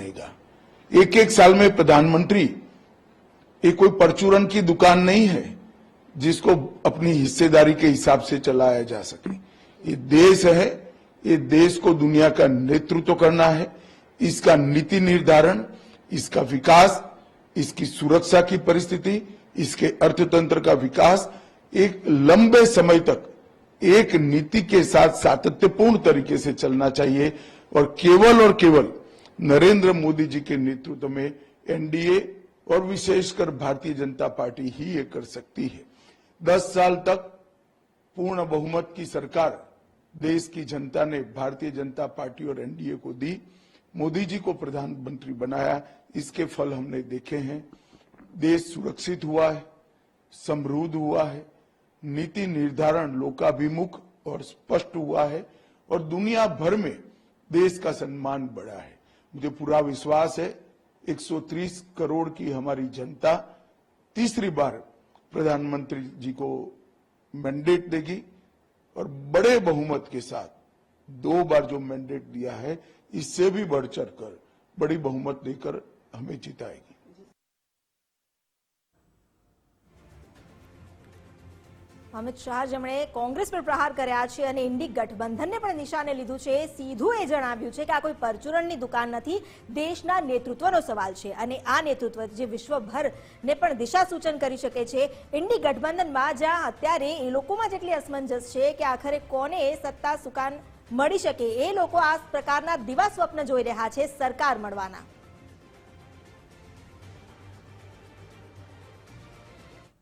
बनेगा। एक एक साल में प्रधानमंत्री, ये कोई परचूरन की दुकान नहीं है जिसको अपनी हिस्सेदारी के हिसाब से चलाया जा सके। ये देश है, ये देश को दुनिया का नेतृत्व करना है। इसका नीति निर्धारण, इसका विकास, इसकी सुरक्षा की परिस्थिति, इसके अर्थतंत्र का विकास एक लंबे समय तक एक नीति के साथ सातत्यपूर्ण तरीके से चलना चाहिए और केवल नरेंद्र मोदी जी के नेतृत्व में एनडीए और विशेषकर भारतीय जनता पार्टी ही ये कर सकती है। 10 साल तक पूर्ण बहुमत की सरकार देश की जनता ने भारतीय जनता पार्टी और एनडीए को दी। मोदी जी को प्रधानमंत्री बनाया, इसके फल हमने देखे हैं। देश सुरक्षित हुआ है, समृद्ध हुआ है, नीति निर्धारण लोकाभिमुख और स्पष्ट हुआ है और दुनिया भर में देश का सम्मान बढ़ा है। मुझे पूरा विश्वास है 130 करोड़ की हमारी जनता तीसरी बार प्रधानमंत्री जी को मैंडेट देगी और बड़े बहुमत के साथ 2 बार जो मैंडेट दिया है इससे भी बढ़ चढ़कर बड़ी बहुमत देकर हमें जिताएगी। અમિત શાહ જેમણે કોંગ્રેસ પર પ્રહાર કર્યા છે અને ઇન્ડી ગઠબંધનને પણ નિશાને લીધું છે, સીધું એ જણાવ્યું છે કે આ કોઈ પરચુરણની દુકાન નથી, દેશના નેતૃત્વનો સવાલ છે અને આ નેતૃત્વ જે વિશ્વભરને પણ દિશા સૂચન કરી શકે છે। ઇન્ડી ગઠબંધનમાં જ્યાં અત્યારે એ લોકોમાં જેટલી અસમંજસ છે કે આખરે કોને સત્તા સુકાન મળી શકે, એ લોકો આ પ્રકારના દિવા સ્વપ્ન જોઈ રહ્યા છે સરકાર મળવાના।